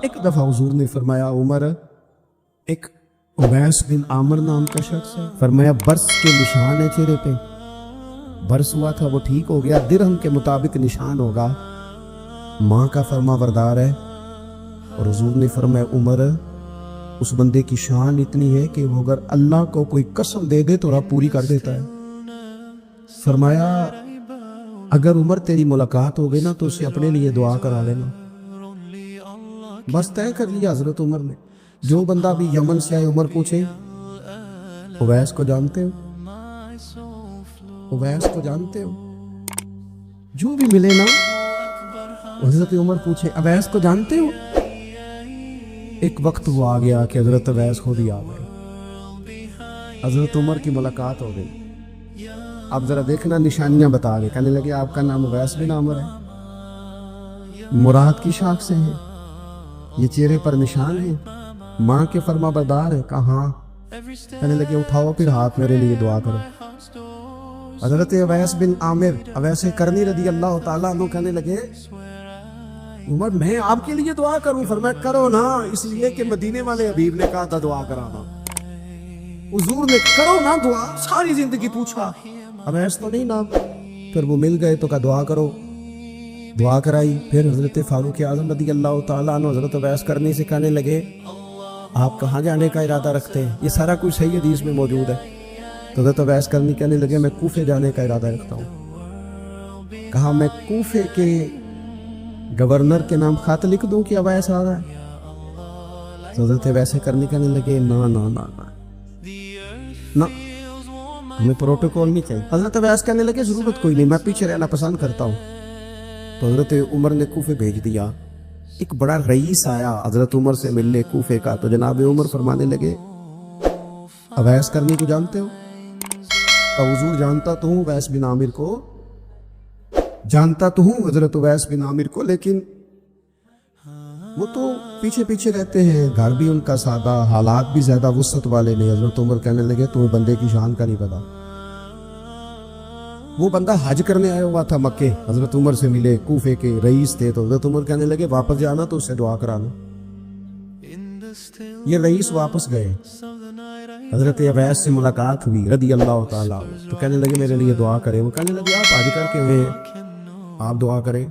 ایک دفعہ حضور نے فرمایا عمر ایک اویس بن عامر نام کا شخص ہے، فرمایا برس کے نشان ہے چہرے پہ، برس ہوا تھا وہ ٹھیک ہو گیا، درہم کے مطابق نشان ہوگا، ماں کا فرما بردار ہے۔ اور حضور نے فرمایا عمر اس بندے کی شان اتنی ہے کہ وہ اگر اللہ کو کوئی قسم دے دے تو رب پوری کر دیتا ہے۔ فرمایا اگر عمر تیری ملاقات ہو گئی نا تو اسے اپنے لیے دعا کرا لینا۔ بس طے کر لیا حضرت عمر نے، جو بندہ بھی یمن سے آئے عمر پوچھے اویس کو جانتے ہو، اویس کو جانتے ہو، جو بھی ملے نا حضرت عمر پوچھے اویس کو جانتے ہو۔ ایک وقت وہ آ گیا کہ حضرت اویس خود ہی آ گئے، حضرت عمر کی ملاقات ہو گئی۔ اب ذرا دیکھنا نشانیاں بتا گئے، کہنے لگے آپ کا نام اویس بن عامر ہے، مراد کی شاخ سے ہے، یہ چہرے پر نشان ہے، ماں کے فرما بردار ہے، کہا ہاں۔ کہنے لگے اٹھاؤ پھر ہاتھ میرے لیے دعا کرو۔ حضرت اویس بن عامر اویس کرنی رضی اللہ تعالیٰ عنہ کہنے لگے عمر میں آپ کے لیے دعا کروں؟ فرمایا کرو نا، اس لیے کہ مدینے والے حبیب نے کہا تھا دعا کرانا، حضور نے کرو نا دعا، ساری زندگی پوچھا اویس تو نہیں نام، پھر وہ مل گئے تو کہا دعا کرو، دعا کرائی۔ پھر حضرت فاروق اعظم رضی اللہ تعالیٰ عنہ حضرت اویس کرنی سے کہنے لگے آپ کہاں جانے کا ارادہ رکھتے ہیں؟ یہ سارا کچھ صحیح حدیث میں موجود ہے۔ تو حضرت اویس کرنی کہنے لگے میں کوفے جانے کا ارادہ رکھتا ہوں۔ کہا میں کوفے کے گورنر کے نام خط لکھ دوں کہ اویس آ رہا ہے؟ تو حضرت اویس کرنی کہنے لگے نا نا نا نا، ہمیں پروٹوکول نہیں چاہیے۔ حضرت اویس کہنے لگے ضرورت کوئی نہیں، میں پیچھے رہنا پسند کرتا ہوں۔ تو حضرت عمر نے کوفے بھیج دیا، ایک بڑا رئیس آیا حضرت عمر سے ملنے کوفے کا، تو جناب عمر فرمانے لگے اویس کرنی کو جانتے ہو؟ تو حضور جانتا تو ہوں اویس بن عامر کو، جانتا تو ہوں حضرت اویس بن عامر کو، لیکن وہ تو پیچھے پیچھے رہتے ہیں، گھر بھی ان کا سادہ، حالات بھی زیادہ وسعت والے نہیں۔ حضرت عمر کہنے لگے تمہیں بندے کی شان کا نہیں پتا۔ وہ بندہ حج کرنے آیا ہوا تھا مکے، حضرت عمر سے ملے، کوفے کے رئیس تھے، تو حضرت عمر کہنے لگے واپس جانا تو اس سے دعا کرانا۔ یہ رئیس واپس گئے، حضرت اویس سے ملاقات ہوئی رضی اللہ تعالیٰ، تو کہنے لگے میرے لیے دعا کریں۔ وہ کہنے لگے آپ حج کر کے ہوئے آپ دعا کریں؟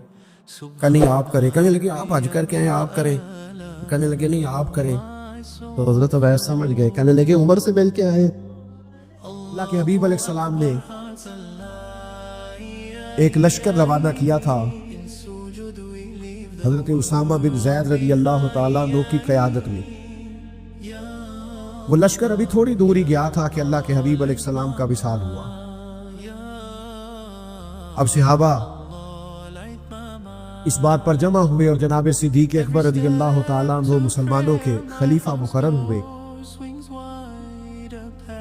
کہ نہیں آپ کریں۔ کہنے لگے آپ حج کر کے آئے آپ کریں؟ کہنے لگے نہیں آپ کریں۔ تو حضرت اویس سمجھ گئے، کہنے لگے عمر سے مل کے آئے، اللہ کے حبیب علیہ السلام نے ایک لشکر روانہ کیا تھا حضرت اسامہ بن زید رضی اللہ تعالیٰ عنہ کی قیادت میں۔ وہ لشکر ابھی تھوڑی دور ہی گیا تھا کہ اللہ کے حبیب علیہ السلام کا وصال ہوا۔ اب صحابہ اس بات پر جمع ہوئے اور جناب صدیق اکبر رضی اللہ تعالیٰ عنہ مسلمانوں کے خلیفہ مقرر ہوئے۔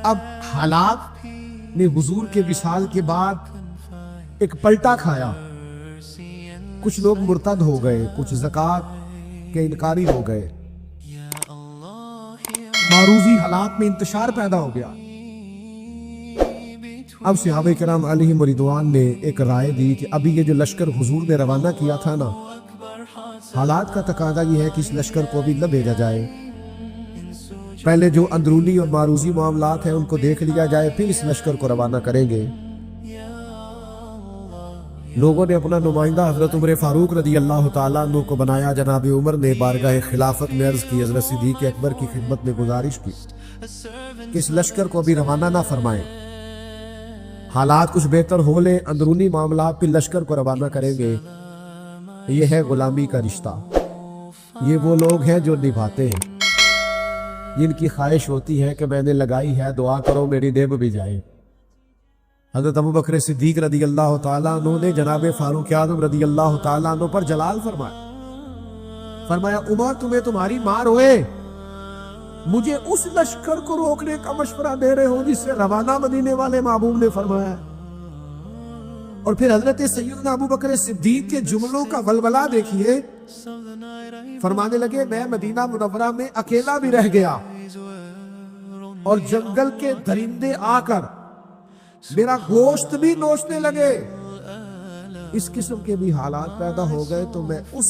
اب حالات نے حضور کے وصال کے بعد ایک پلٹا کھایا، کچھ لوگ مرتد ہو گئے، کچھ زکوٰۃ کے انکاری ہو گئے، معروضی حالات میں انتشار پیدا ہو گیا۔ اب صحابہ کرام علیہم رضوان نے ایک رائے دی کہ ابھی یہ جو لشکر حضور نے روانہ کیا تھا نا، حالات کا تقاضا یہ ہے کہ اس لشکر کو بھی نہ بھیجا جائے، پہلے جو اندرونی اور معروضی معاملات ہیں ان کو دیکھ لیا جائے، پھر اس لشکر کو روانہ کریں گے۔ لوگوں نے اپنا نمائندہ حضرت عمر فاروق رضی اللہ تعالیٰ عنہ کو بنایا۔ جناب عمر نے بارگاہ خلافت میں عرض کی، حضرت صدیق اکبر کی خدمت میں گزارش کی کہ اس لشکر کو ابھی روانہ نہ فرمائیں، حالات کچھ بہتر ہو لیں، اندرونی معاملات پہ لشکر کو روانہ کریں گے۔ یہ ہے غلامی کا رشتہ، یہ وہ لوگ ہیں جو نبھاتے ہیں، جن کی خواہش ہوتی ہے کہ میں نے لگائی ہے دعا کرو میری دیب بھی جائے۔ حضرت ابوبکر صدیق رضی اللہ تعالیٰ عنہ نے جناب فاروق اعظم رضی اللہ تعالیٰ عنہ پر جلال فرمایا عمر تمہیں تمہاری مار ہوئے، مجھے اس لشکر کو روکنے کا مشورہ دے رہے ہو جس سے روانہ مدینے والے محبوب نے فرمایا۔ اور پھر حضرت سیدنا ابوبکر صدیق کے جملوں کا ولولہ دیکھیے، فرمانے لگے میں مدینہ منورہ میں اکیلا بھی رہ گیا اور جنگل کے درندے آ کر میرا گوشت بھی نوچنے لگے، اس قسم کے بھی حالات پیدا ہو گئے تو میں اس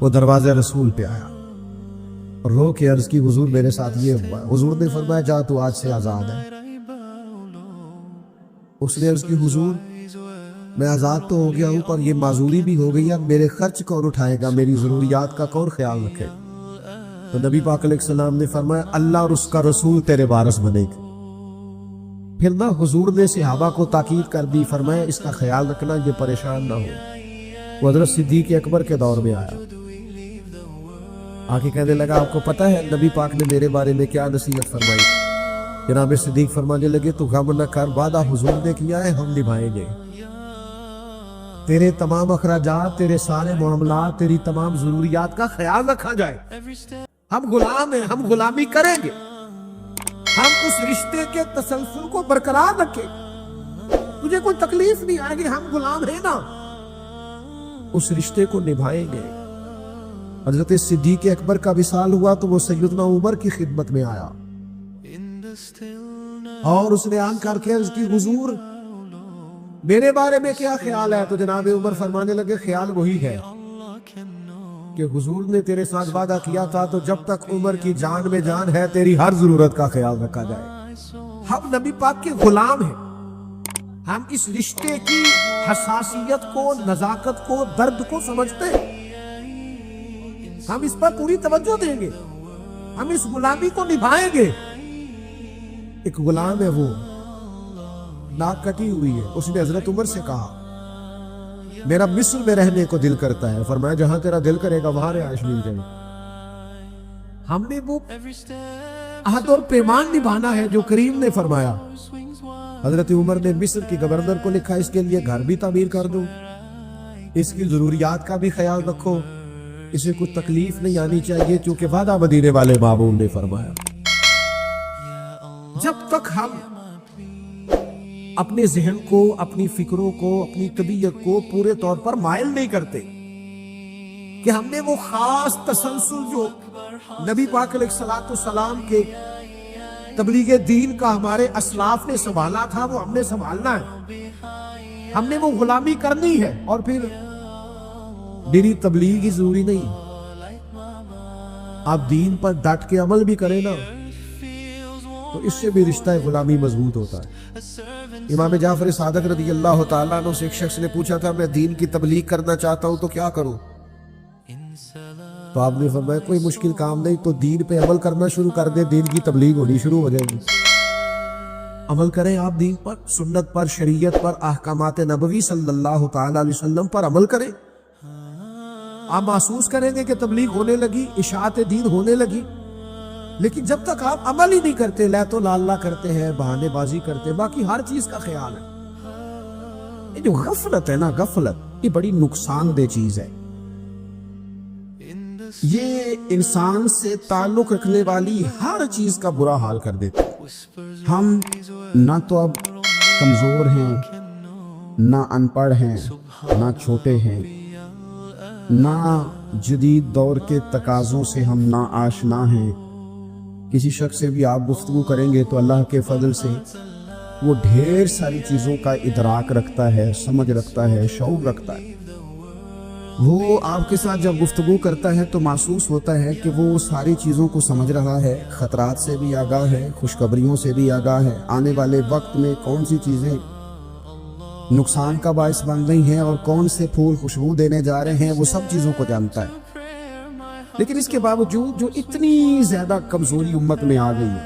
وہ دروازے رسول پہ آیا اور رو کے عرض کی حضور میرے ساتھ یہ ہوا ہے۔ حضور نے فرمایا جا تو آج سے آزاد ہے۔ اس نے عرض کی حضور میں آزاد تو ہو گیا ہوں پر یہ معذوری بھی ہو گئی ہے، میرے خرچ کون اٹھائے گا، میری ضروریات کا کون خیال رکھے؟ تو نبی پاک علیہ السلام نے فرمایا اللہ اور اس کا رسول تیرے وارث بنے گا۔ پھر نہ حضور نے صحابہ کو تاکید کر دی، فرمایا اس کا خیال رکھنا یہ پریشان نہ ہو۔ وہ حضرت صدیق اکبر کے دور میں آیا، آگے کہنے لگا آپ کو پتہ ہے نبی پاک نے میرے بارے میں کیا نصیحت فرمائی؟ جناب صدیق فرمانے لگے تو غم نہ کر، وعدہ حضور نے کیا ہے ہم نبھائیں گے، تیرے تمام اخراجات، تیرے سارے معاملات، تیری تمام ضروریات کا خیال رکھا جائے۔ ہم غلام ہیں، ہم غلامی کریں گے، ہم اس رشتے کے تسلسل کو برقرار رکھیں، تجھے کوئی تکلیف نہیں آئے گی، ہم غلام ہیں نا، اس رشتے کو نبھائیں گے۔ حضرت صدیق اکبر کا وصال ہوا تو وہ سیدنا عمر کی خدمت میں آیا اور اس نے آن کر کے عرض کی حضور میرے بارے میں کیا خیال ہے؟ تو جناب عمر فرمانے لگے خیال وہی ہے کہ حضور نے تیرے ساتھ وعدہ کیا تھا تو جب تک عمر کی جان میں جان ہے تیری ہر ضرورت کا خیال رکھا جائے۔ ہم نبی پاک کے غلام ہیں، ہم اس رشتے کی حساسیت کو، نزاکت کو، درد کو سمجھتے ہیں، ہم اس پر پوری توجہ دیں گے، ہم اس غلامی کو نبھائیں گے۔ ایک غلام ہے وہ ناک کٹی ہوئی ہے، اس نے حضرت عمر سے کہا میرا مصر میں رہنے کو دل کرتا ہے، فرمایا جہاں تیرا دل کرے گا وہاں رہائش مل جائے۔ ہم نے وہ عہد اور پیمان نبھانا ہے جو کریم نے فرمایا۔ حضرت عمر نے مصر کی گورنر کو لکھا اس کے لیے گھر بھی تعمیر کر دو، اس کی ضروریات کا بھی خیال رکھو، اسے کوئی تکلیف نہیں آنی چاہیے کیونکہ وعدہ مدینے والے معمول نے فرمایا۔ جب تک ہم اپنے ذہن کو، اپنی فکروں کو، اپنی طبیعت کو پورے طور پر مائل نہیں کرتے کہ ہم نے وہ خاص تسلسل جو نبی پاک علیہ السلام کے تبلیغ دین کا ہمارے اسلاف نے سنبھالا تھا وہ ہم نے سنبھالنا ہے، ہم نے وہ غلامی کرنی ہے۔ اور پھر میری تبلیغ ہی ضروری نہیں، آپ دین پر ڈٹ کے عمل بھی کریں نا تو اس سے بھی رشتہ غلامی مضبوط ہوتا ہے۔ امام جعفر صادق رضی اللہ تعالیٰ عنہ سے ایک شخص نے پوچھا تھا میں دین کی تبلیغ کرنا چاہتا ہوں تو کیا کروں؟ تو آپ نے فرمایا کوئی مشکل کام نہیں، تو دین پہ عمل کرنا شروع کر دے، دین کی تبلیغ ہونی شروع ہو جائے گی۔ عمل کریں آپ دین پر، سنت پر، شریعت پر، احکامات نبوی صلی اللہ تعالیٰ علیہ وسلم پر عمل کریں، آپ محسوس کریں گے کہ تبلیغ ہونے لگی، اشاعت دین ہونے لگی۔ لیکن جب تک آپ عمل ہی نہیں کرتے، لا تو لا کرتے ہیں، بہانے بازی کرتے، باقی ہر چیز کا خیال ہے، یہ جو غفلت ہے نا، غفلت یہ بڑی نقصان دہ چیز ہے، یہ انسان سے تعلق رکھنے والی ہر چیز کا برا حال کر دیتا ہے۔ ہم نہ تو اب کمزور ہیں، نہ ان پڑھ ہیں، نہ چھوٹے ہیں، نہ جدید دور کے تقاضوں سے ہم نہ آشنا ہیں۔ کسی شخص سے بھی آپ گفتگو کریں گے تو اللہ کے فضل سے وہ ڈھیر ساری چیزوں کا ادراک رکھتا ہے، سمجھ رکھتا ہے، شعور رکھتا ہے۔ وہ آپ کے ساتھ جب گفتگو کرتا ہے تو محسوس ہوتا ہے کہ وہ ساری چیزوں کو سمجھ رہا ہے، خطرات سے بھی آگاہ ہے، خوشخبریوں سے بھی آگاہ ہے، آنے والے وقت میں کون سی چیزیں نقصان کا باعث بن رہی ہیں اور کون سے پھول خوشبو دینے جا رہے ہیں، وہ سب چیزوں کو جانتا ہے۔ لیکن اس کے باوجود جو اتنی زیادہ کمزوری امت میں آ گئی ہے،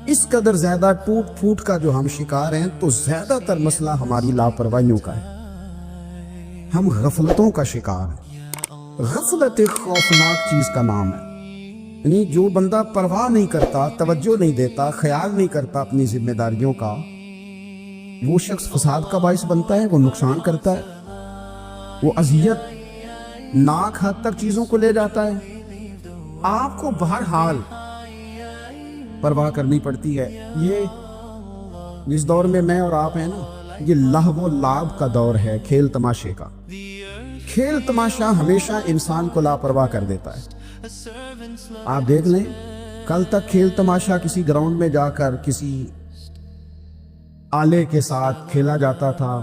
اس قدر زیادہ ٹوٹ پھوٹ کا جو ہم شکار ہیں، تو زیادہ تر مسئلہ ہماری لاپرواہیوں کا ہے، ہم غفلتوں کا شکار ہیں۔ غفلت ایک خوفناک چیز کا نام ہے، یعنی جو بندہ پرواہ نہیں کرتا، توجہ نہیں دیتا، خیال نہیں کرتا اپنی ذمہ داریوں کا، وہ شخص فساد کا باعث بنتا ہے، وہ نقصان کرتا ہے، وہ اذیت ناک حد تک چیزوں کو لے جاتا ہے۔ آپ کو بہرحال پرواہ کرنی پڑتی ہے۔ یہ جس دور میں میں اور آپ ہیں نا، یہ لہو و لعب کا دور ہے، کھیل تماشے کا۔ کھیل تماشا ہمیشہ انسان کو لاپرواہ کر دیتا ہے۔ آپ دیکھ لیں، کل تک کھیل تماشا کسی گراؤنڈ میں جا کر کسی آلے کے ساتھ کھیلا جاتا تھا،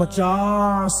50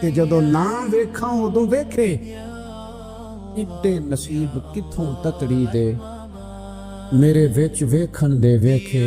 ਤੇ ਜਦੋਂ ਨਾ ਵੇਖਾਂ ਉਦੋਂ ਵੇਖੇ। ਇੱਡੇ ਨਸੀਬ ਕਿੱਥੋਂ ਤਤੜੀ ਦੇ, ਮੇਰੇ ਵਿੱਚ ਵੇਖਣ ਦੇ ਵੇਖੇ।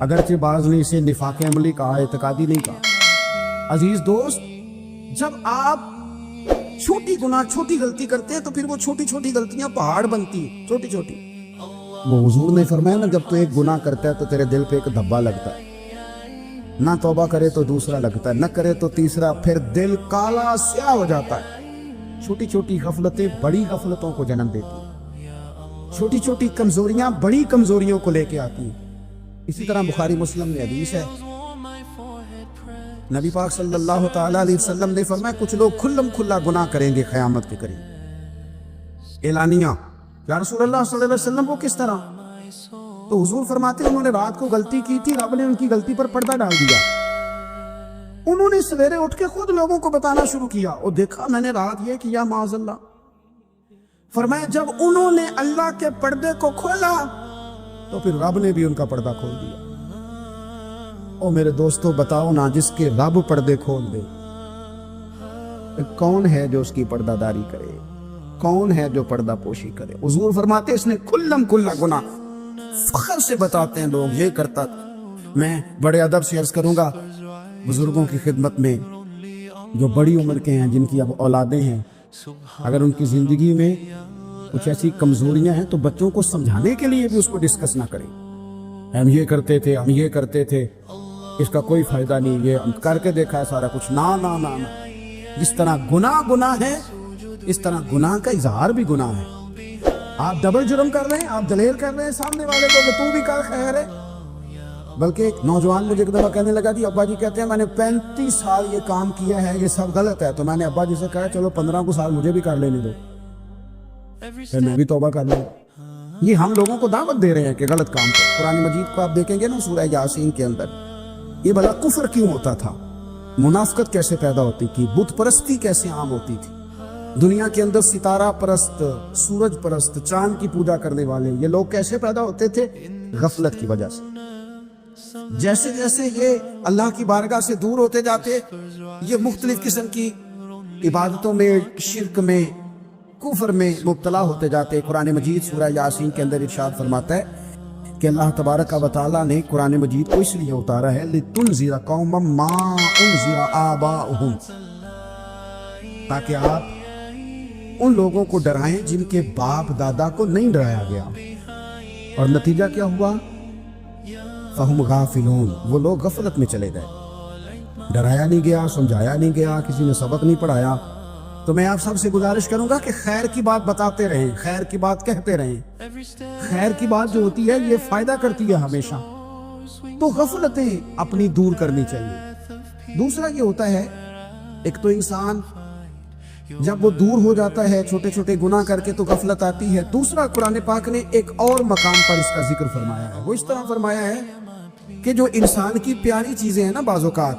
اگرچہ بعض نے اسے نفاق عملی کہا، اعتقادی نہیں کہا۔ عزیز دوست، جب آپ چھوٹی گناہ چھوٹی غلطی کرتے ہیں تو پھر وہ چھوٹی چھوٹی غلطیاں پہاڑ بنتی ہیں، چھوٹی چھوٹی۔ وہ حضور نے فرمایا نا، جب تو ایک گناہ کرتا ہے تو تیرے دل پہ ایک دھبا لگتا ہے، نہ توبہ کرے تو دوسرا لگتا ہے، نہ کرے تو تیسرا، پھر دل کالا سیاہ ہو جاتا ہے۔ چھوٹی چھوٹی غفلتیں بڑی غفلتوں کو جنم دیتی ہیں، چھوٹی چھوٹی کمزوریاں بڑی کمزوریوں کو لے کے آتی ہیں۔ اسی طرح بخاری مسلم میں حدیث ہے، نبی پاک صلی اللہ تعالیٰ علیہ وسلم نے فرمایا کچھ لوگ کھلم کھلا گناہ کریں گے قیامت کے قریب، اعلانیہ۔ یا رسول اللہ صلی اللہ علیہ وسلم وہ کس طرح؟ تو حضور فرماتے ہیں انہوں نے رات کو غلطی کی تھی، رب نے ان کی غلطی پر پردہ ڈال دیا، انہوں نے سویرے اٹھ کے خود لوگوں کو بتانا شروع کیا، اور دیکھا میں نے رات یہ کیا، معاذ اللہ۔ فرمایا جب انہوں نے اللہ کے پردے کو کھولا تو پھر رب نے بھی ان کا پردہ کھول دیا۔ او میرے دوستو بتاؤ نا، جس کے رب پردے کھول دے، کون ہے جو اس کی پردہ داری کرے؟ کون ہے جو پردہ پوشی کرے؟ حضور فرماتے اس نے کھلم کھلا گناہ، فخر سے بتاتے ہیں لوگ یہ کرتا تھا۔ میں بڑے ادب سے عرض کروں گا بزرگوں کی خدمت میں، جو بڑی عمر کے ہیں، جن کی اب اولادیں ہیں، اگر ان کی زندگی میں کچھ ایسی کمزوریاں ہیں تو بچوں کو سمجھانے کے لیے بھی اس کو ڈسکس نہ کریں۔ ہم یہ کرتے تھے، ہم یہ کرتے تھے، اس کا کوئی فائدہ نہیں، یہ ہم کر کے دیکھا ہے سارا کچھ۔ نہ نہ نہ نہ، جس طرح گناہ ہے اس طرح گناہ کا اظہار بھی گناہ ہے۔ آپ ڈبل جرم کر رہے ہیں، آپ دلیر کر رہے ہیں سامنے والے کو کہ تو بھی کر خیر ہے۔ بلکہ ایک نوجوان مجھے ایک دفعہ کہنے لگا ابا جی کہتے ہیں میں نے 35 سال یہ کام کیا ہے، یہ سب غلط ہے۔ تو میں نے ابا جی سے کہا چلو 15 کو سال مجھے بھی کر لینے دو، پھر میں بھی توبہ کر لوں۔ یہ ہم لوگوں کو دعوت دے رہے ہیں کہ غلط کام کرو۔ قرآن مجید کو آپ دیکھیں گے نا، سورہ یاسین کے اندر یہ بھلا کفر کیوں ہوتا تھا، منافقت کیسے پیدا ہوتی تھی، بت پرستی کیسے عام ہوتی تھی، دنیا کے اندر ستارہ پرست، سورج پرست، چاند کی پوجا کرنے والے یہ لوگ کیسے پیدا ہوتے تھے؟ غفلت کی وجہ سے۔ جیسے جیسے یہ اللہ کی بارگاہ سے دور ہوتے جاتے، یہ مختلف قسم کی عبادتوں میں، شرک میں، کفر میں مبتلا ہوتے جاتے۔ قرآن مجید سورہ یاسین کے اندر ارشاد فرماتا ہے کہ اللہ تبارک و تعالیٰ نے قرآن مجید کو اس لیے اتارا ہے لِتُنذِرَ قَوْمًا مَا أُنذِرَ آبَاؤُهُمْ، تاکہ آپ ان لوگوں کو ڈرائیں جن کے باپ دادا کو نہیں ڈرایا گیا۔ اور نتیجہ کیا ہوا؟ فَهُمْ غَافِلُونَ، وہ لوگ غفلت میں چلے گئے، ڈرایا نہیں گیا، سمجھایا نہیں گیا، کسی نے سبق نہیں پڑھایا۔ تو میں آپ سب سے گزارش کروں گا کہ خیر کی بات بتاتے رہیں، خیر کی بات کہتے رہیں۔ خیر کی بات جو ہوتی ہے یہ فائدہ کرتی ہے ہمیشہ، تو غفلتیں اپنی دور کرنی چاہیے۔ دوسرا یہ ہوتا ہے، ایک تو انسان جب وہ دور ہو جاتا ہے چھوٹے چھوٹے گناہ کر کے تو غفلت آتی ہے۔ دوسرا قرآن پاک نے ایک اور مقام پر اس کا ذکر فرمایا ہے، وہ اس طرح فرمایا ہے کہ جو انسان کی پیاری چیزیں ہیں نا بعض اوقات،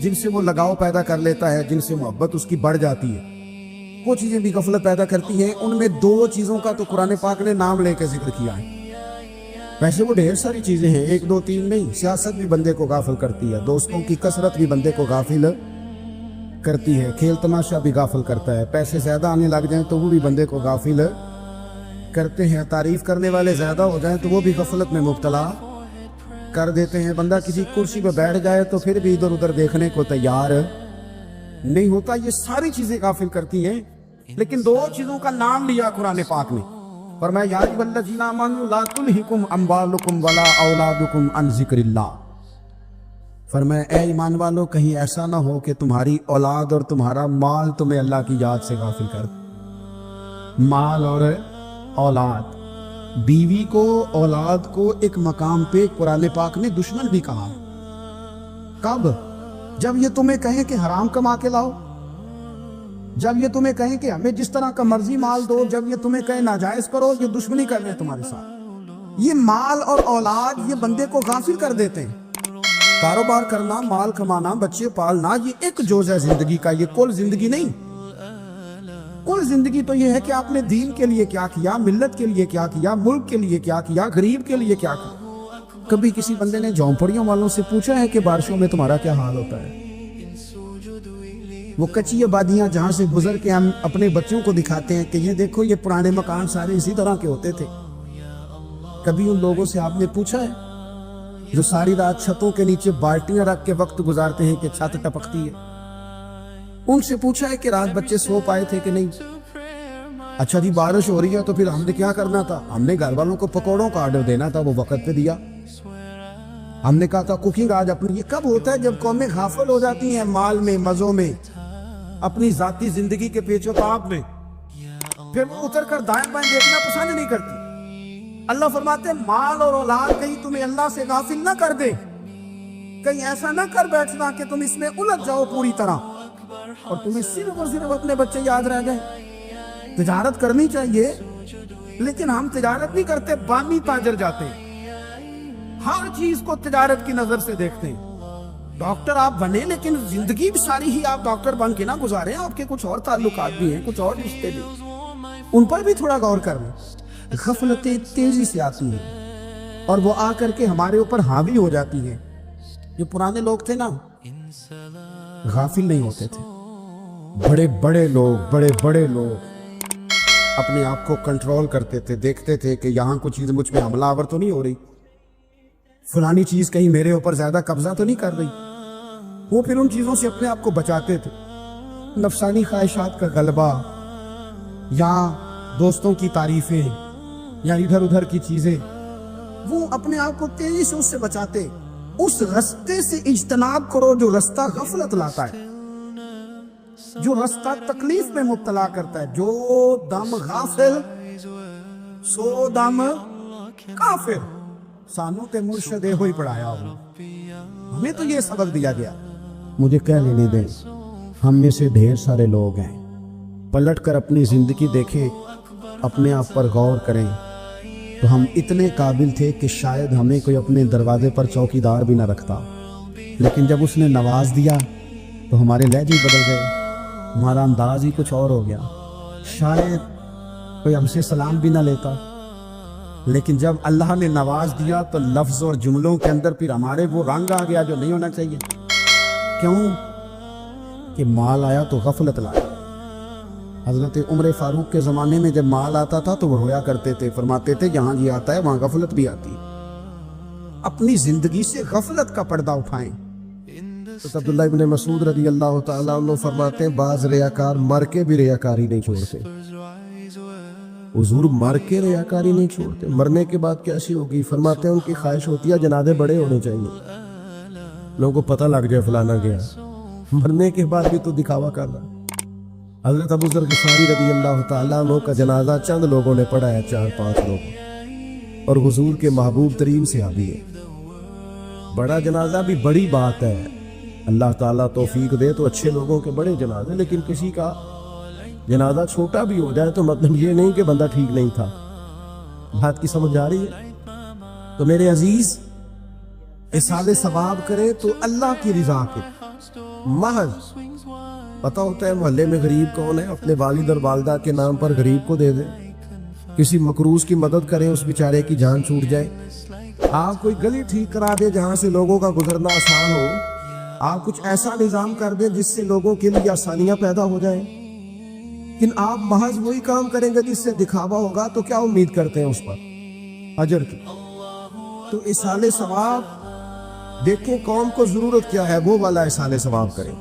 جن سے وہ لگاؤ پیدا کر لیتا ہے، جن سے محبت اس کی بڑھ جاتی ہے، وہ چیزیں بھی غفلت پیدا کرتی ہیں۔ ان میں 2 چیزوں کا تو قرآن پاک نے نام لے کے ذکر کیا ہے۔ ویسے وہ ڈھیر ساری چیزیں ہیں، 1 2 3 نہیں۔ سیاست بھی بندے کو غافل کرتی ہے، دوستوں کی کثرت بھی بندے کو غافل کرتی ہے، کھیل تماشا بھی غافل کرتا ہے، پیسے زیادہ آنے لگ جائیں تو وہ بھی بندے کو غافل کرتے ہیں، تعریف کرنے والے زیادہ ہو جائیں تو وہ بھی غفلت میں مبتلا کر دیتے ہیں۔ بندہ کسی کرسی پہ بیٹھ جائے تو پھر بھی ادھر ادھر دیکھنے کو تیار نہیں ہوتا۔ یہ ساری چیزیں غافل کرتی ہیں، لیکن 2 چیزوں کا نام لیا قرآن پاک نے، فرمایا یا ایھا الذین آمنوا لا تلھکم اموالکم ولا اولادکم عن ذکر اللہ۔ فرمایا اے ایمان والو، کہیں ایسا نہ ہو کہ تمہاری اولاد اور تمہارا مال تمہیں اللہ کی یاد سے غافل کر دے۔ مال اور اولاد، بیوی کو، اولاد کو ایک مقام پہ قرآن پاک نے دشمن بھی کہا۔ کب؟ جب یہ تمہیں کہیں کہ حرام کما کے لاؤ، جب یہ تمہیں کہیں کہ ہمیں جس طرح کا مرضی مال دو، جب یہ تمہیں کہیں ناجائز کرو، یہ دشمنی کر رہے ہیں تمہارے ساتھ۔ یہ مال اور اولاد یہ بندے کو غافل کر دیتے ہیں۔ کاروبار کرنا، مال کمانا، بچے پالنا، یہ ایک جز ہے زندگی کا، یہ کل زندگی نہیں۔ کل زندگی تو یہ ہے کہ آپ نے دین کے لیے کیا کیا، ملت کے لیے کیا کیا، ملک کے لیے کیا کیا، غریب کے لیے کیا کیا۔ کبھی کسی بندے نے جھونپڑیوں والوں سے پوچھا ہے کہ بارشوں میں تمہارا کیا حال ہوتا ہے؟ وہ کچی آبادیاں جہاں سے گزر کے ہم اپنے بچوں کو دکھاتے ہیں کہ یہ دیکھو یہ پرانے مکان سارے اسی طرح کے ہوتے تھے، کبھی ان لوگوں سے آپ نے پوچھا ہے؟ جو ساری رات چھتوں کے نیچے بالٹیاں رکھ کے وقت گزارتے ہیں کہ چھت ٹپکتی ہے. ان سے پوچھا ہے کہ رات بچے سو پائے تھے کہ نہیں. اچھا جی بارش ہو رہی ہے تو پھر ہم نے کیا کرنا تھا؟ ہم نے گھر والوں کو پکوڑوں کا آرڈر دینا تھا، وہ وقت پہ دیا. ہم نے کہا تھا کوکنگ آج اپنی. یہ کب ہوتا ہے؟ جب قومیں غافل ہو جاتی ہیں مال میں، مزوں میں، اپنی ذاتی زندگی کے پیچ و تاب میں، پھر وہ اتر کر دائیں بائیں دیکھنا پسند نہیں کرتی. اللہ فرماتے ہیں مال اور اولاد کہیں تمہیں اللہ سے غافل نہ کر دے، کہیں ایسا نہ کر بیٹھنا کہ تم اس میں الجھ جاؤ پوری طرح اور تمہیں صرف اور صرف اپنے بچے یاد رہ جائیں. تجارت کرنی چاہیے لیکن ہم تجارت نہیں کرتے، بامی تاجر جاتے ہیں. ہر چیز کو تجارت کی نظر سے دیکھتے ہیں. ڈاکٹر آپ بنے لیکن زندگی بھی ساری ہی آپ ڈاکٹر بن کے نہ گزارے. آپ کے کچھ اور تعلقات بھی ہیں، کچھ اور رشتے بھی، ان پر بھی تھوڑا غور کریں. غفلتیں تیزی سے آتی ہیں اور وہ آ کر کے ہمارے اوپر حاوی ہو جاتی ہیں. جو پرانے لوگ تھے نا غافل نہیں ہوتے تھے. بڑے بڑے لوگ اپنے آپ کو کنٹرول کرتے تھے، دیکھتے تھے کہ یہاں کوئی چیز مجھ پہ حملہ آور تو نہیں ہو رہی، فلانی چیز کہیں میرے اوپر زیادہ قبضہ تو نہیں کر رہی. وہ پھر ان چیزوں سے اپنے آپ کو بچاتے تھے. نفسانی خواہشات کا غلبہ یا دوستوں کی تعریفیں یا ادھر ادھر کی چیزیں، وہ اپنے آپ کو تیزی سے اس سے بچاتے. اس رستے سے اجتناب کرو جو رستہ غفلت لاتا ہے، جو رستہ تکلیف میں مبتلا کرتا ہے. جو دم غافل سو دم کافر. سانو تے مرشد ہوئی پڑھایا ہو، ہمیں تو یہ سبق دیا گیا. مجھے کہہ لینے دیں، ہم میں سے ڈھیر سارے لوگ ہیں، پلٹ کر اپنی زندگی دیکھیں، اپنے آپ پر غور کریں تو ہم اتنے قابل تھے کہ شاید ہمیں کوئی اپنے دروازے پر چوکیدار بھی نہ رکھتا. لیکن جب اس نے نواز دیا تو ہمارے لہجے بدل گئے، ہمارا انداز ہی کچھ اور ہو گیا. شاید کوئی ہم سے سلام بھی نہ لیتا، لیکن جب اللہ نے نواز دیا تو لفظ اور جملوں کے اندر پھر ہمارے وہ رنگ آ گیا جو نہیں ہونا چاہیے. کیوں؟ کہ مال آیا تو غفلت لایا. حضرت عمر فاروق کے زمانے میں جب مال آتا تھا تو وہ رویا کرتے تھے، فرماتے تھے جہاں یہ آتا ہے وہاں غفلت بھی آتی ہے. اپنی زندگی سے غفلت کا پردہ اٹھائیں. تو عبداللہ ابن مسعود رضی اللہ تعالیٰ عنہ فرماتے ہیں بعض ریاکار مر کے بھی ریاکاری نہیں چھوڑتے. حضور مر کے ریاکاری نہیں چھوڑتے. مرنے کے بعد کیسی ہوگی؟ فرماتے ہیں ان کی خواہش ہوتی ہے جنازے بڑے ہونے چاہیے، لوگوں کو پتہ لگ جائے فلانا گیا. مرنے کے بعد بھی تو دکھاوا کر رہا. حضرت ابو ذر غفاری رضی اللہ تعالیٰ عنہ کا جنازہ چند لوگوں نے پڑھا ہے، 4-5 لوگ، اور حضور کے محبوب ترین صحابی ہے. بڑا جنازہ بھی بڑی بات ہے، اللہ تعالیٰ توفیق دے تو اچھے لوگوں کے بڑے جنازے. لیکن کسی کا جنازہ چھوٹا بھی ہو جائے تو مطلب یہ نہیں کہ بندہ ٹھیک نہیں تھا. بات کی سمجھ آ رہی ہے؟ تو میرے عزیز، احسان ثواب کرے تو اللہ کی رضا کے محض پتہ ہوتا ہے محلے میں غریب کون ہے، اپنے والد اور والدہ کے نام پر غریب کو دے دیں. کسی مقروض کی مدد کریں، اس بیچارے کی جان چھوٹ جائے. آپ کوئی گلی ٹھیک کرا دیں جہاں سے لوگوں کا گزرنا آسان ہو. آپ کچھ ایسا نظام کر دیں جس سے لوگوں کے لیے آسانیاں پیدا ہو جائیں. لیکن آپ محض وہی کام کریں گے جس سے دکھاوا ہوگا تو کیا امید کرتے ہیں اس پر اجر کی؟ تو احسان ثواب دیکھیں قوم کو ضرورت کیا ہے، وہ والا احسان ثواب کریں.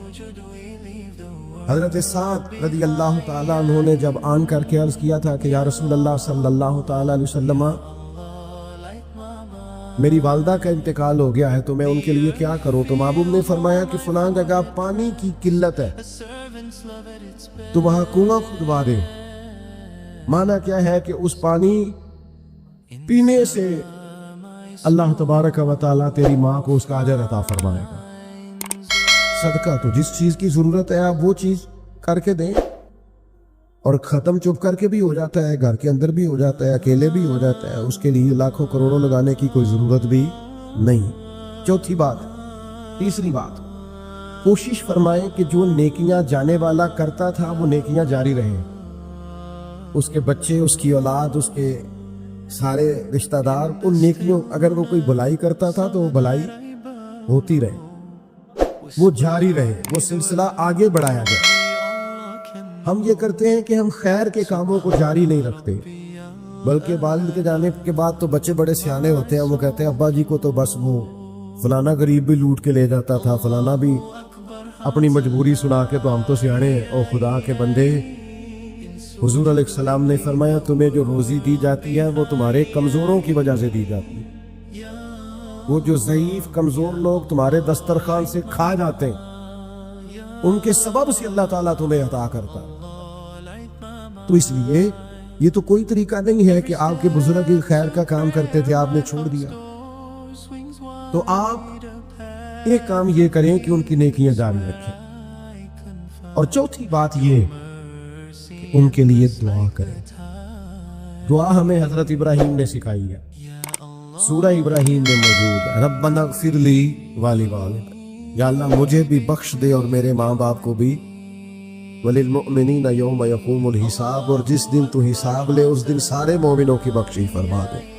حضرت سعد رضی اللہ تعالیٰ عنہ نے جب آن کر کے عرض کیا تھا کہ یا رسول اللہ صلی اللہ تعالیٰ علیہ وسلم، میری والدہ کا انتقال ہو گیا ہے تو میں ان کے لیے کیا کروں؟ تو محبوب نے فرمایا کہ فلاں جگہ پانی کی قلت ہے تو وہاں کنواں کھدوا دے. معنی کیا ہے کہ اس پانی پینے سے اللہ تبارک و تعالیٰ تیری ماں کو اس کا اجر عطا فرمائے گا. صدقہ تو جس چیز کی ضرورت ہے آپ وہ چیز کر کے دیں، اور ختم چپ کر کے بھی ہو جاتا ہے، گھر کے اندر بھی ہو جاتا ہے، اکیلے بھی ہو جاتا ہے. اس کے لیے لاکھوں کروڑوں لگانے کی کوئی ضرورت بھی نہیں. چوتھی بات، تیسری بات، کوشش فرمائیں کہ جو نیکیاں جانے والا کرتا تھا وہ نیکیاں جاری رہیں. اس کے بچے، اس کی اولاد، اس کے سارے رشتہ دار ان نیکیوں، اگر وہ کوئی بھلائی کرتا تھا تو وہ بھلائی ہوتی رہے، وہ جاری رہے، وہ سلسلہ آگے بڑھایا جائے. ہم یہ کرتے ہیں کہ ہم خیر کے کاموں کو جاری نہیں رکھتے، بلکہ والد کے جانے کے بعد تو بچے بڑے سیانے ہوتے ہیں، وہ کہتے ہیں ابا جی کو تو بس وہ فلانا غریب بھی لوٹ کے لے جاتا تھا، فلانا بھی اپنی مجبوری سنا کے، تو ہم تو سیانے ہیں۔ او خدا کے بندے، حضور علیہ السلام نے فرمایا تمہیں جو روزی دی جاتی ہے وہ تمہارے کمزوروں کی وجہ سے دی جاتی ہے۔ وہ جو ضعیف کمزور لوگ تمہارے دسترخوان سے کھا جاتے ہیں، ان کے سبب سے اللہ تعالیٰ تمہیں عطا کرتا ہے۔ تو اس لیے یہ تو کوئی طریقہ نہیں ہے کہ آپ کے بزرگ خیر کا کام کرتے تھے، آپ نے چھوڑ دیا، تو آپ ایک کام یہ کریں کہ ان کی نیکیاں جاری رکھیں، اور چوتھی بات یہ کہ ان کے لیے دعا کریں۔ دعا ہمیں حضرت ابراہیم نے سکھائی ہے، سورہ ابراہیم میں موجود ہے، ربنا اغفر لی ولوالدی، یا اللہ مجھے بھی بخش دے اور میرے ماں باپ کو بھی، وللمؤمنین یوم یقوم الحساب، اور جس دن تو حساب لے اس دن سارے مومنوں کی بخشش فرما دے۔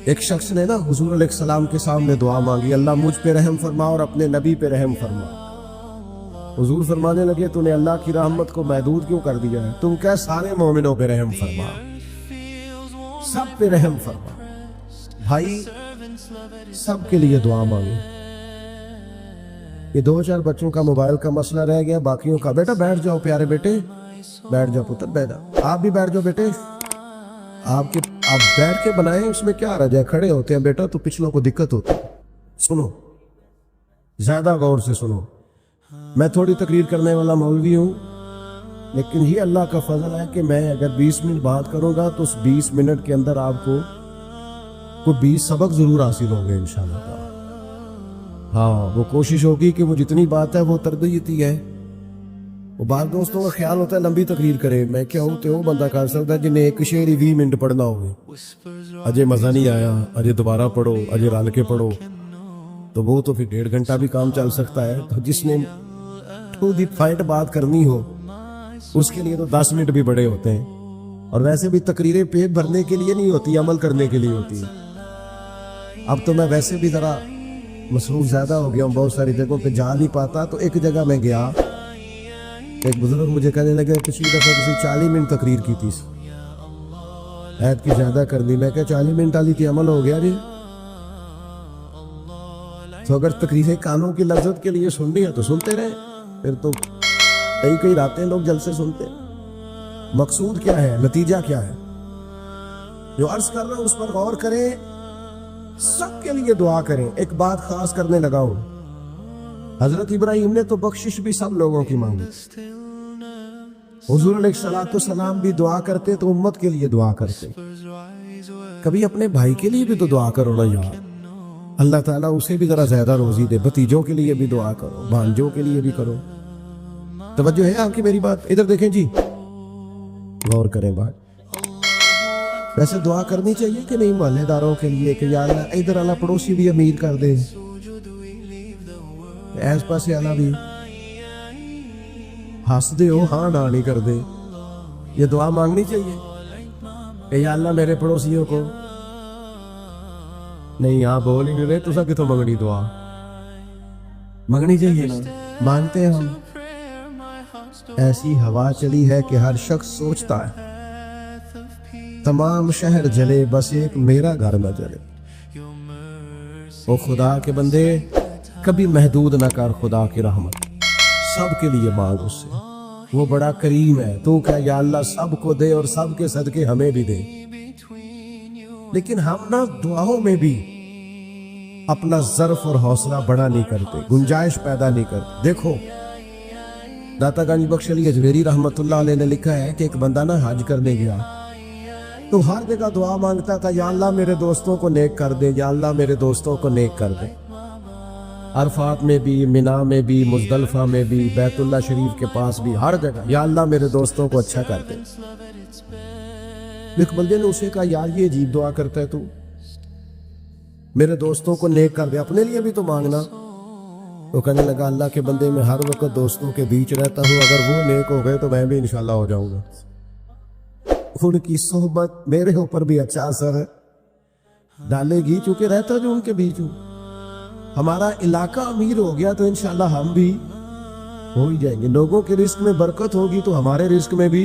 ایک شخص نے نا حضور علیہ السلام کے سامنے دعا مانگی، اللہ مجھ پہ رحم فرما اور اپنے نبی پہ رحم فرما۔ حضور فرمانے لگے تو نے اللہ کی رحمت کو محدود کیوں کر دیا ہے؟ تم کہہ سارے مومنوں پہ رحم فرما، سب پہ رحم فرما۔ بھائی سب کے لیے دعا مانگو۔ یہ 2-4 بچوں کا موبائل کا مسئلہ رہ گیا، باقیوں کا بیٹا بیٹھ جاؤ، پیارے بیٹے بیٹھ جاؤ، پتر بیٹھ جاؤ، آپ بھی بیٹھ جاؤ بیٹے، آپ بیٹھ کے بنائیں، اس میں کیا رہ جائے، کھڑے ہوتے ہیں بیٹا تو پچھلوں کو دقت ہوتی ہے۔ سنو، زیادہ غور سے سنو، میں تھوڑی تقریر کرنے والا مولوی ہوں، لیکن یہ اللہ کا فضل ہے کہ میں اگر 20 منٹ بات کروں گا تو اس 20 منٹ کے اندر آپ کو کوئی 20 سبق ضرور حاصل ہوں گے انشاءاللہ تعالی۔ ہاں، وہ کوشش ہوگی کہ وہ جتنی بات ہے وہ تربیتی ہے۔ وہ بعض دوستوں کا خیال ہوتا ہے لمبی تقریر کرے، میں کیا ہوتے ہو بندہ کر سکتا ہے جنہیں ایک شعر ہی 20 منٹ پڑھنا ہوگی، اجے مزہ نہیں آیا، اجے دوبارہ پڑھو، اجے رل کے پڑھو، تو وہ تو پھر 1.5 گھنٹہ بھی کام چل سکتا ہے۔ تو جس نے ٹو دی پوائنٹ بات کرنی ہو اس کے لیے تو 10 منٹ بھی بڑے ہوتے ہیں، اور ویسے بھی تقریریں پیٹ بھرنے کے لیے نہیں ہوتی، عمل کرنے کے لیے ہوتی ہے۔ اب تو میں ویسے بھی ذرا مصروف زیادہ ہو گیا ہوں، بہت ساری جگہوں پہ جا نہیں پاتا، تو ایک جگہ میں گیا، ایک بزرگ مجھے کہنے لگے پچھلی دفعہ کسی 40 منٹ تقریر کی تھی، عید کی زیادہ کر دی۔ میں کہا 40 منٹ والی تھی، عمل ہو گیا جی؟ تو اگر تقریریں کانوں کی لذت کے لیے سننی ہے تو سنتے رہے، پھر تو کئی راتیں لوگ جلسے سنتے۔ مقصود کیا ہے، نتیجہ کیا ہے؟ جو عرض کر رہا ہوں اس پر غور کریں، سب کے لیے دعا کریں۔ ایک بات خاص کرنے لگا ہوں، حضرت ابراہیم نے تو بخشش بھی سب لوگوں کی مانگی، حضور علیہ السلام بھی دعا کرتے تو امت کے لیے دعا کرتے، کبھی اپنے بھائی کے لیے بھی تو دعا کرو نا یار، اللہ تعالیٰ اسے بھی ذرا زیادہ روزی دے، بھتیجوں کے لیے بھی دعا کرو، بھانجوں کے لیے بھی کرو۔ توجہ ہے آپ کی میری بات؟ ادھر دیکھیں جی، غور کریں بات۔ ویسے دعا کرنی چاہیے کہ نہیں محلے داروں کے لیے کہ یا اللہ ادھر اللہ پڑوسی بھی امیر کر دے، ایس پاسے اللہ بھی ہنس دے ہو، ہاں نہ نہیں کر دے، یہ دعا مانگنی چاہیے کہ یا اللہ میرے پڑوسیوں کو نہیں، ہاں بول ہی نہیں رہے، تسا کتوں منگنی دعا؟ منگنی چاہیے نا، مانتے ہیں ہم۔ ایسی ہوا چلی ہے کہ ہر شخص سوچتا ہے تمام شہر جلے بس ایک میرا گھر نہ جلے۔ او خدا کے بندے، کبھی محدود نہ کر خدا کی رحمت، سب کے لیے مانگ اس سے، وہ بڑا کریم ہے۔ تو کہہ یا اللہ سب کو دے اور سب کے صدقے ہمیں بھی دے۔ لیکن ہم نا دعاؤں میں بھی اپنا ظرف اور حوصلہ بڑا نہیں کرتے، گنجائش پیدا نہیں کرتے۔ دیکھو داتا گنج بخش علی اجمیری رحمت اللہ علیہ نے لکھا ہے کہ ایک بندہ نا حج کرنے گیا تو ہر جگہ دعا مانگتا تھا، یا اللہ میرے دوستوں کو نیک کر دے، یا اللہ میرے دوستوں کو نیک کر دے۔ عرفات میں بھی، منی میں بھی، مزدلفہ میں بھی، بیت اللہ شریف کے پاس بھی، ہر جگہ یا اللہ میرے دوستوں کو اچھا کر دے۔ ایک بندے نے اسے کہا یار یہ عجیب دعا کرتا ہے تو، میرے دوستوں کو نیک کر دے، اپنے لیے بھی تو مانگنا۔ تو کہنے لگا اللہ کے بندے میں ہر وقت دوستوں کے بیچ رہتا ہوں، اگر وہ نیک ہو گئے تو میں بھی انشاءاللہ ہو جاؤں گا۔ ان کی صحبت میرے اوپر بھی اچھا اثر ڈالے گی چونکہ رہتا جو ان کے بیچ ہوں۔ ہمارا علاقہ امیر ہو گیا تو انشاءاللہ ہم بھی ہو ہی جائیں گے۔ لوگوں کے رزق میں برکت ہوگی تو ہمارے رزق میں بھی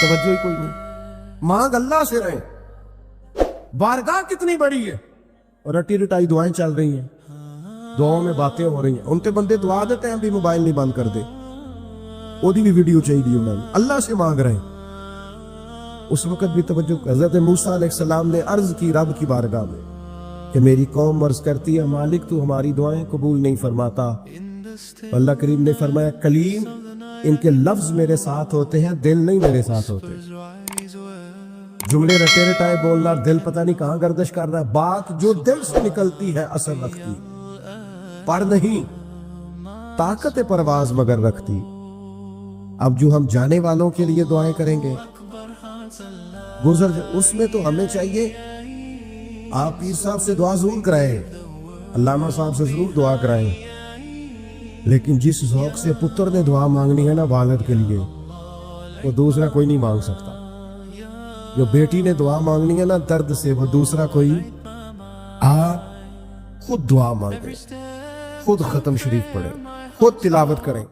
توجہ ہی کوئی نہیں. مانگ اللہ سے رہے. بارگاہ کتنی بڑی ہے اور رٹی رٹائی دعائیں چل رہی ہیں, دعاؤں میں باتیں ہو رہی ہیں. ان کے بندے دعا دیتے ہیں بھی موبائل نہیں بند کر دے, وہ بھی ویڈیو چاہیے انہوں نے. اللہ سے مانگ رہے ہیں. اس وقت بھی توجہ, حضرت موسیٰ علیہ السلام نے عرض کی رب کی بارگاہ میں کہ میری قوم عرض کرتی ہے مالک تو ہماری دعائیں قبول نہیں فرماتا. اللہ کریم نے فرمایا کلیم ان کے لفظ میرے ساتھ ہوتے ہیں, دل نہیں میرے ساتھ ہوتے. جملے رٹے رٹائے بولنا, دل پتہ نہیں کہاں گردش کر رہا ہے. بات جو دل سے نکلتی ہے اثر رکھتی, پر نہیں طاقت پرواز مگر رکھتی. اب جو ہم جانے والوں کے لیے دعائیں کریں گے گزر, اس میں تو ہمیں چاہیے آپ پیر صاحب سے دعا ضرور کرائیں, علامہ صاحب سے ضرور دعا کرائیں, لیکن جس ذوق سے پتر نے دعا مانگنی ہے نا والد کے لیے, وہ دوسرا کوئی نہیں مانگ سکتا. جو بیٹی نے دعا مانگنی ہے نا درد سے, وہ دوسرا کوئی. آپ خود دعا مانگیں, خود ختم شریف پڑھیں, خود تلاوت کریں.